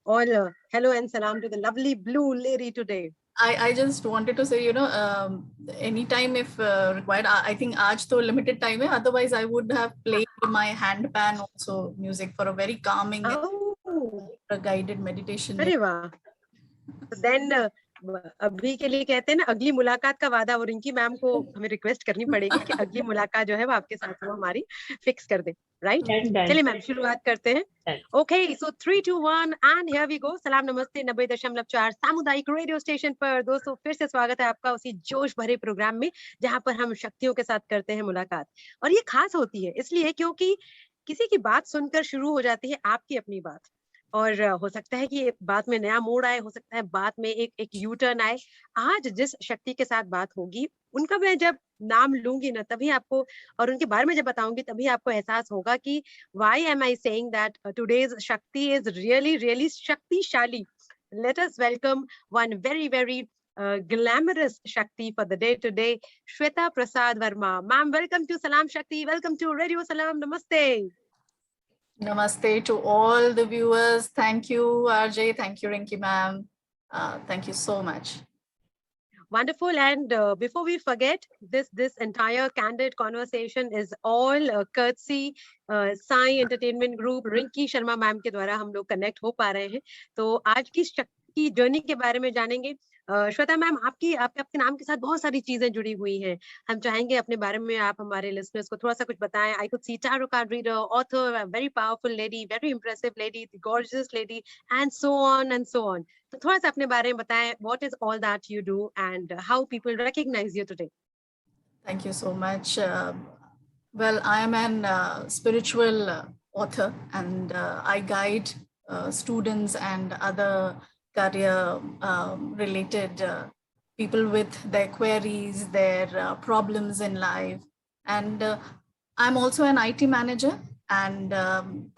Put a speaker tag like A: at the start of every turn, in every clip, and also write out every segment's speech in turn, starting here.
A: All hello and salam to the lovely blue lady today.
B: I just wanted to say, anytime if required, I think aaj to limited time hai. Otherwise, I would have played my handpan also music for a very calming and guided meditation.
A: अरे वाह. Then अभी के लिए कहते हैं ना अगली मुलाकात का वादा, और रिंकी मैम को हमें रिक्वेस्ट करनी पड़ेगी कि अगली मुलाकात जो है वो आपके साथ वो हमारी फिक्स कर दे. राइट. चलिए मैम शुरुआत करते हैं. Okay, so 3 2 1 and here we go. सलाम नमस्ते 90.4 सामुदायिक रेडियो स्टेशन पर दोस्तों फिर से स्वागत है आपका उसी जोश भरे प्रोग्राम में जहां पर हम शक्तियों के साथ करते हैं मुलाकात. और ये खास होती है इसलिए क्योंकि किसी की बात सुनकर शुरू हो जाती है आपकी अपनी बात. और हो सकता है कि बात में नया मोड़ आए, हो सकता है बात में एक यू टर्न आए. आज जिस शक्ति के साथ बात होगी उनका मैं जब नाम लूंगी ना तभी आपको, और उनके बारे में जब बताऊंगी तभी आपको एहसास होगा कि why am I saying that today's शक्ति इज रियली रियली शक्तिशाली. Let us welcome one very very glamorous Shakti for the day today, Shweta Prasad Verma. Ma'am, welcome to Salam Shakti. Welcome to Radio Salam. Namaste.
B: Namaste to all the viewers. Thank you, RJ. Thank you, Rinki ma'am. Thank you so much.
A: Wonderful. And before we forget, this entire candid conversation is all courtesy Sai Entertainment Group, Rinki Sharma ma'am के द्वारा हम लोग connect हो पा रहे हैं. तो आज की शक्ति जर्नी के बारे में जानेंगे. श्वेता मैम, आपके नाम के साथ बहुत सारी चीजें जुड़ी हुई हैं. हम चाहेंगे अपने बारे में आप हमारे लिसनर्स को थोड़ा सा कुछ बताएं. I could see tarot card reader, author, very powerful lady, very impressive lady, gorgeous lady and so on and so on. तो थोड़ा सा अपने बारे में बताएं. What is all that you do and how people recognise you today.
B: Thank you so much. Well, I am an spiritual author, and I guide students and other career related people with their queries, their problems in life. And I'm also an IT manager. And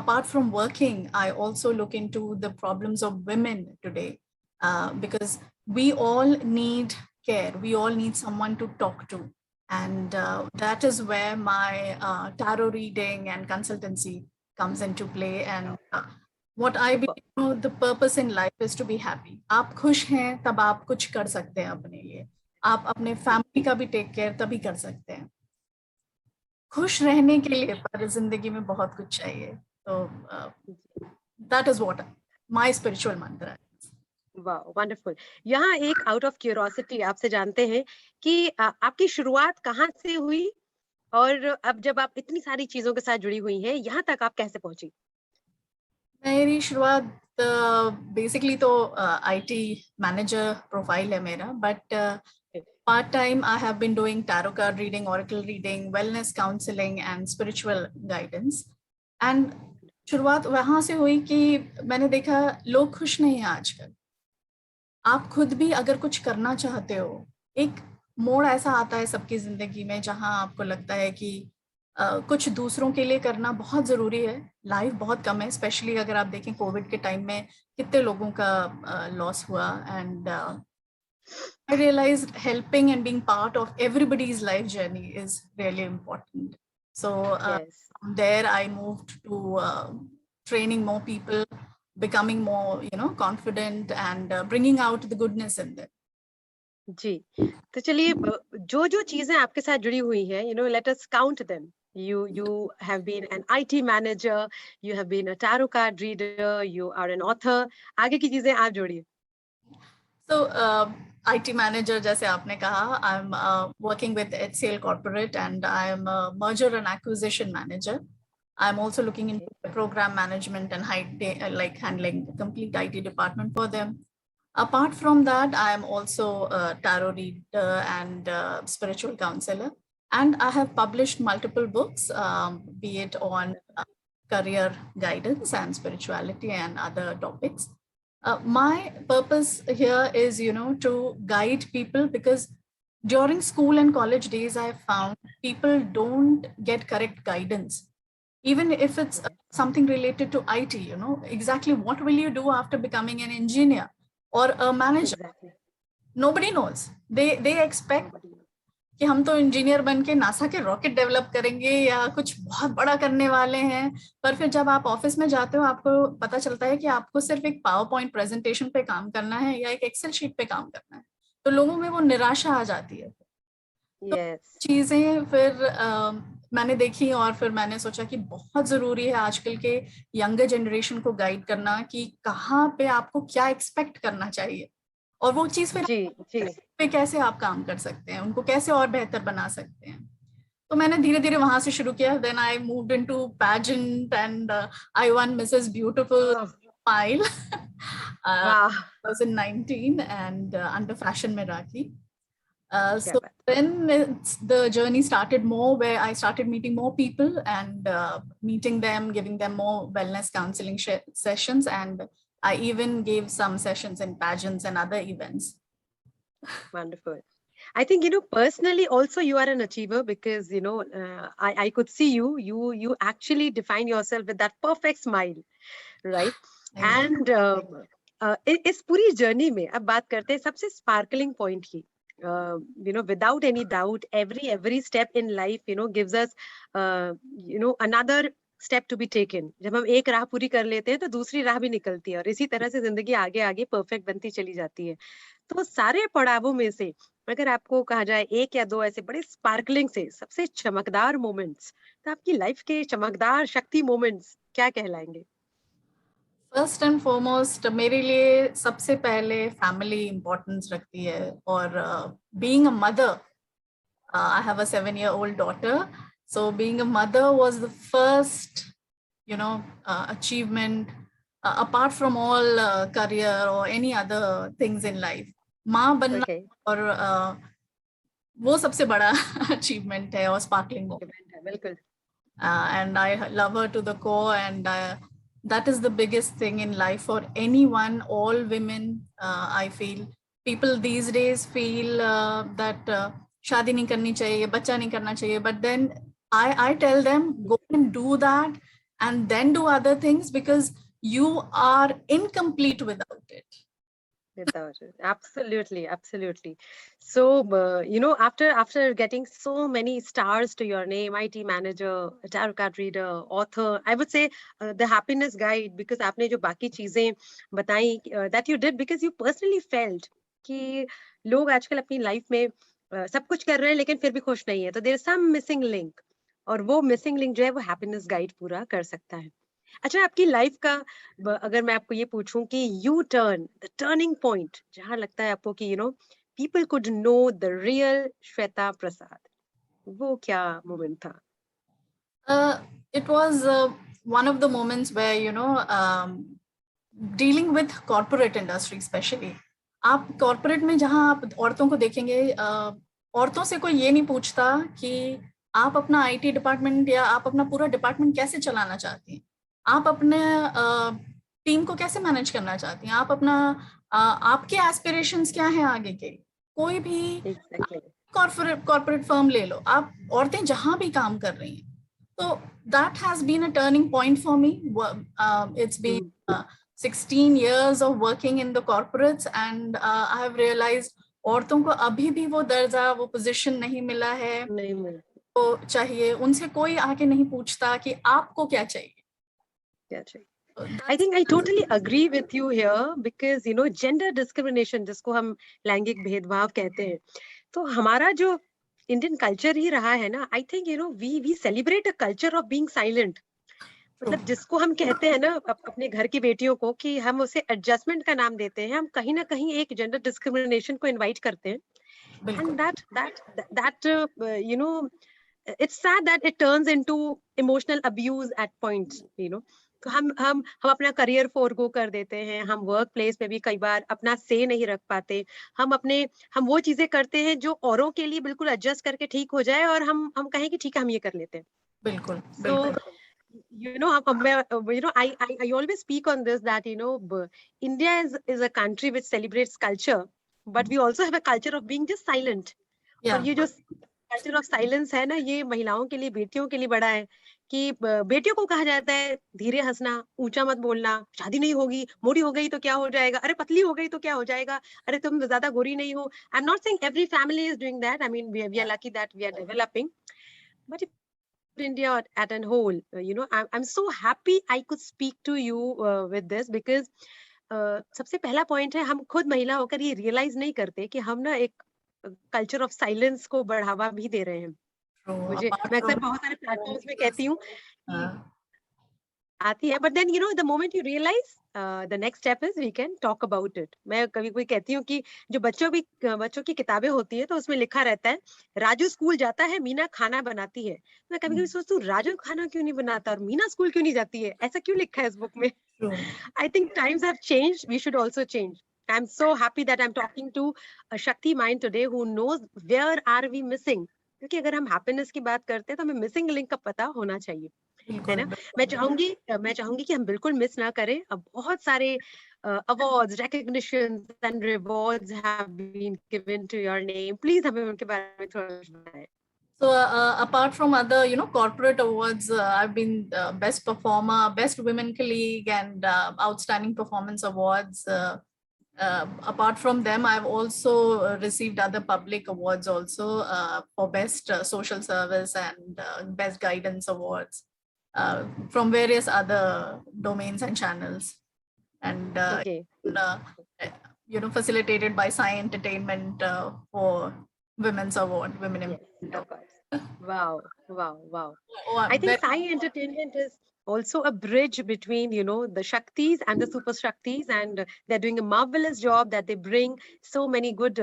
B: apart from working, I also look into the problems of women today because we all need care. We all need someone to talk to. And that is where my tarot reading and consultancy comes into play. And what I believe, the purpose in life is to be happy. आप खुश हैं तब आप कुछ कर सकते हैं अपने लिए. आप अपने फैमिली का भी टेक केयर तभी कर सकते हैं. खुश रहने के लिए पर जिंदगी में बहुत कुछ चाहिए. तो that is what my spiritual mantra is.
A: वाह, वंडरफुल. यहाँ एक आउट ऑफ क्यूरियोसिटी आपसे जानते हैं कि आपकी शुरुआत कहाँ से हुई और अब जब आप इतनी सारी चीजों के साथ जुड़ी हुई हैं यहाँ तक आप कैसे पहुंची?
B: मेरी शुरुआत बेसिकली तो IT मैनेजर प्रोफाइल है मेरा, but part time I have been doing tarot card reading, oracle reading, wellness counseling and spiritual guidance. And शुरुआत वहाँ से हुई कि मैंने देखा लोग खुश नहीं हैं आजकल. आप खुद भी अगर कुछ करना चाहते हो, एक मोड़ ऐसा आता है सबकी जिंदगी में जहाँ आपको लगता है कि कुछ दूसरों के लिए करना बहुत ज़रूरी है. लाइफ बहुत कम है, स्पेशली अगर आप देखें कोविड के टाइम में कितने लोगों का लॉस हुआ. And I realized helping and being part of everybody's life journey is really important. So from there I moved to training more people, becoming more, confident and bringing out the goodness in them.
A: जी, तो चलिए जो जो चीजें आपके साथ जुड़ी हुई हैं, let us count them. You have been an IT manager, you have been a tarot card reader, you are an author. आगे की चीजें आप जोड़िए.
B: So IT manager, जैसे आपने कहा, I'm working with HCL Corporate and I'm a merger and acquisition manager. I'm also looking into program management and handling the complete IT department for them. Apart from that, I am also a tarot reader and spiritual counselor. And I have published multiple books, be it on career guidance and spirituality and other topics. My purpose here is, to guide people, because during school and college days, I found people don't get correct guidance. Even if it's something related to IT, exactly what will you do after becoming an engineer or a manager? Exactly. Nobody knows. They expect कि हम तो engineer बन के NASA के rocket develop करेंगे या कुछ बहुत बड़ा करने वाले हैं, पर फिर जब आप ऑफिस में जाते हो आपको पता चलता है कि आपको सिर्फ एक पावर पॉइंट प्रेजेंटेशन पे काम करना है या एक एक्सेल शीट पे काम करना है, तो लोगों में वो निराशा आ जाती है। तो
A: Yes.
B: चीजें फिर मैंने देखी और फिर मैंने सोचा कि बहुत जरूरी है आजकल के यंगर जनरेशन को गाइड करना कि कहाँ पे आपको क्या एक्सपेक्ट करना चाहिए और वो चीज फिर
A: जी
B: पे कैसे आप काम कर सकते हैं, उनको कैसे और बेहतर बना सकते हैं। तो मैंने धीरे धीरे वहां से शुरू किया। Then I moved into pageant and I won Mrs beautiful smile
A: वाह
B: 2019 and under Fashion Meraki.
A: क्या
B: So
A: बात।
B: then the journey started more, where I started meeting more people and meeting them, giving them more wellness counseling sessions, and I even gave some sessions in pageants and other events.
A: Wonderful. I think, personally also you are an achiever because, I could see you actually define yourself with that perfect smile, right? And इस पूरी journey में अब बात करते हैं सबसे sparkling point की। without any doubt, every step in life, gives us, another step to be taken. जब हम एक राह पूरी कर लेते हैं तो दूसरी राह भी निकलती है और इसी तरह से जिंदगी आगे आगे परफेक्ट बनती चली जाती है। तो सारे पड़ावों में से अगर आपको कहा जाए एक या दो ऐसे बड़े स्पार्कलिंग से सबसे चमकदार मोमेंट्स, तो आपकी लाइफ के चमकदार शक्ति मोमेंट्स क्या कहलाएंगे?
B: फर्स्ट एंड फॉरमोस्ट मेरे लिए सबसे पहले फैमिली इम्पोर्टेंस रखती है और being a mother, I have a 7-year-old daughter, so being a mother was the first achievement, apart from all career or any other things in life. माँ बनना और वो सबसे बड़ा अचीवमेंट है और स्पार्कलिंग मोमेंट है।
A: बिल्कुल।
B: And I love her to the core, and that is the biggest thing in life for anyone, all women. I feel people these days feel that शादी नहीं करनी चाहिए, बच्चा नहीं करना चाहिए, but then I tell them go and do that and then do other things because you are incomplete without it.
A: Without it. Absolutely. So, after getting so many stars to your name, IT manager, tarot card reader, author, I would say the happiness guide, because आपने जो बाकी चीजें बताई, that you did because you personally felt कि लोग आजकल अपनी life में सब कुछ कर रहे हैं लेकिन फिर भी खुश नहीं है, तो there is some missing link, और वो मिसिंग लिंक जो है वो हैप्पीनेस गाइड पूरा कर सकता है। अच्छा, आपकी लाइफ का अगर मैं आपको ये पूछूं कि U turn, the turning point जहां लगता है आपको कि people could know the real Shweta Prasad, वो क्या मोमेंट था?
B: It was one of the moments where dealing with corporate industry especially. आप कॉर्पोरेट में जहां आप औरतों को देखेंगे, औरतों से कोई ये नहीं पूछता कि आप अपना आईटी डिपार्टमेंट या आप अपना पूरा डिपार्टमेंट कैसे चलाना चाहती हैं, आप अपने टीम को कैसे मैनेज करना चाहती हैं, आप अपना आपके एस्पिरेशंस क्या हैं आगे के। कोई भी कॉर्पोरेट फर्म ले लो, आप औरतें जहां भी काम कर रही हैं, तो that has been a turning point for me. It's been 16 years of working in the corporates, and I have realized औरतों को अभी भी वो दर्जा, वो पोजीशन नहीं मिला है,
A: नहीं मिला
B: तो चाहिए। उनसे कोई आके नहीं पूछता कि आपको क्या चाहिए,
A: क्या चाहिए। I think I totally agree with you here because gender discrimination, जिसको हम लैंगिक भेदभाव कहते हैं, तो हमारा जो इंडियन कल्चर ही रहा है ना, I think we celebrate a culture of being silent. मतलब जिसको हम कहते हैं ना अपने घर की बेटियों को कि हम उसे एडजस्टमेंट का नाम देते हैं, हम कहीं ना कहीं एक जेंडर डिस्क्रिमिनेशन को इनवाइट करते हैं, and that it's sad that it turns into emotional abuse at points, तो हम अपना करियर फोरगो कर देते हैं, हम वर्क प्लेस में भी कई बार अपना से नहीं रख पाते, हम वो चीजें करते हैं जो औरों के लिए बिल्कुल एडजस्ट करके ठीक हो जाए और हम कहें कि ठीक है हम ये कर लेते हैं।
B: बिल्कुल।
A: I always speak on this that India is a country which celebrates culture, but we also have a culture of being just silent. और ये जो कल्चर ऑफ साइलेंस है ना, ये महिलाओं के लिए, बेटियों के लिए बड़ा है कि बेटियों को कहा जाता है धीरे हंसना, ऊंचा मत बोलना, शादी नहीं होगी, मोटी हो गई तो क्या हो जाएगा, अरे पतली हो गई तो क्या हो जाएगा, अरे तुम ज्यादा गोरी नहीं हो. I am not saying every family is doing that. I mean we are lucky that we are developing. But India at a whole, I'm so happy I could speak to you with this because सबसे पहला point है, हम खुद महिला होकर ये realise नहीं करते कि हम ना एक कल्चर ऑफ साइलेंस को बढ़ावा भी दे रहे हैं. मैं अक्सर बहुत सारे प्लेटफॉर्म्स में कहती हूँ आती है, but then the moment you realise the next step is we can talk about it. मैं कभी कोई कहती हूँ कि जो बच्चों की किताबें होती है तो उसमें लिखा रहता है राजू स्कूल जाता है, मीना खाना बनाती है. मैं कभी कभी सोचती हूँ राजू खाना क्यों नहीं बनाता और मीना स्कूल क्यों नहीं जाती है, ऐसा क्यों लिखा है इस बुक में. I think times have changed, we should also change. I'm so happy that I'm talking to a Shakti mind today who knows where are we missing. क्योंकि अगर हम हैप्पीनेस की बात करते हैं तो हमें मिसिंग लिंक का पता होना चाहिए, है ना. मैं चाहूंगी कि हम बिल्कुल मिस ना करें. अब बहुत सारे awards, recognitions and rewards have been given to your name. Please हमें उनके बारे में थोड़ा बताएं.
B: So apart from other, corporate awards, I've been best performer, best women colleague, and outstanding performance awards. Apart from them, I've also received other public awards also for best social service and best guidance awards from various other domains and channels, and facilitated by Sai Entertainment for Women's Award, Women Empowerment.
A: Wow. I think Sai Entertainment is also a bridge between the Shaktis and the Super Shaktis, and they're doing a marvelous job that they bring so many good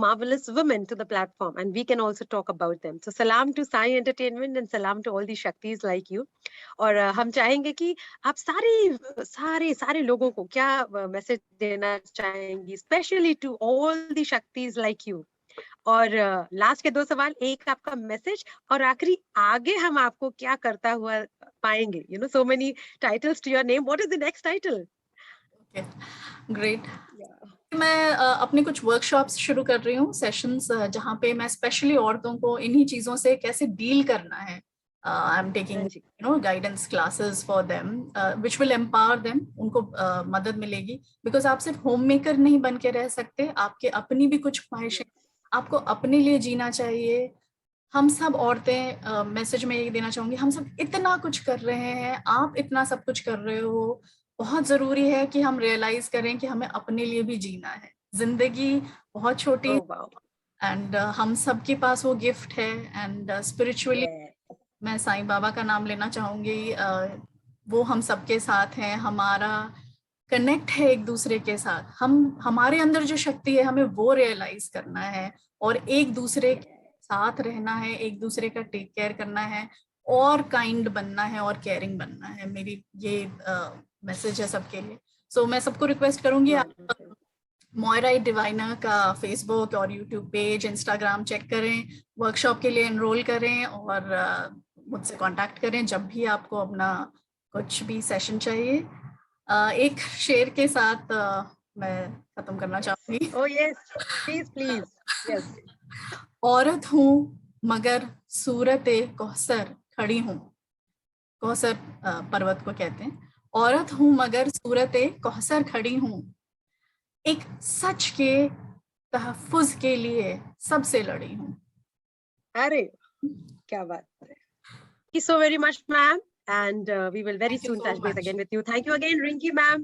A: marvelous women to the platform, and we can also talk about them. So salam to Sai Entertainment and salam to all the Shaktis like you. और हम चाहेंगे कि आप सारे लोगों को क्या message देना चाहेंगी, specially to all the shaktis like you. और लास्ट के 2 सवाल, एक आपका मैसेज और आखिरी, आगे हम आपको क्या करता हुआ पाएंगे. So many titles to your name. What is the next title?
B: Okay, great. मैं अपने कुछ वर्कशॉप्स शुरू कर रही हूँ, सेशंस जहाँ पे मैं स्पेशली औरतों को इन्हीं चीजों से कैसे डील करना है. I am taking guidance classes for them which will empower them. उनको मदद मिलेगी, बिकॉज आप सिर्फ होम मेकर नहीं बन के रह सकते. आपके अपनी भी कुछ ख्वाहिशें, आपको अपने लिए जीना चाहिए. हम सब औरतें, मैसेज में यही देना चाहूंगी, हम सब इतना कुछ कर रहे हैं, आप इतना सब कुछ कर रहे हो. बहुत जरूरी है कि हम रियलाइज करें कि हमें अपने लिए भी जीना है. जिंदगी बहुत छोटी एंड हम सबके पास वो गिफ्ट है. एंड स्पिरिचुअली मैं साईं बाबा का नाम लेना चाहूंगी. वो हम सबके साथ हैं, हमारा कनेक्ट है एक दूसरे के साथ. हमारे अंदर जो शक्ति है हमें वो रियलाइज करना है और एक दूसरे के साथ रहना है, एक दूसरे का टेक केयर करना है और काइंड बनना है और केयरिंग बनना है. मेरी ये मैसेज है सबके लिए. सो मैं सबको रिक्वेस्ट करूंगी, आप मोयरा डिवाइनर का फेसबुक और यूट्यूब पेज, इंस्टाग्राम चेक करें, वर्कशॉप के लिए एनरोल करें और मुझसे कांटेक्ट करें जब भी आपको अपना कुछ भी सेशन चाहिए. एक शेर के साथ मैं खत्म करना चाहूंगी.
A: Oh yes, please. Yes.
B: औरत हूँ मगर सूरते कौसर खड़ी हूँ. कौसर पर्वत को कहते हैं. औरत हूँ मगर सूरते कौसर खड़ी हूँ. एक सच के तहफ्फुज के लिए सबसे लड़ी हूँ.
A: अरे क्या बात है. Thank you so very much, ma'am, and we will very soon touch base again with you. Thank you again, Rinki ma'am.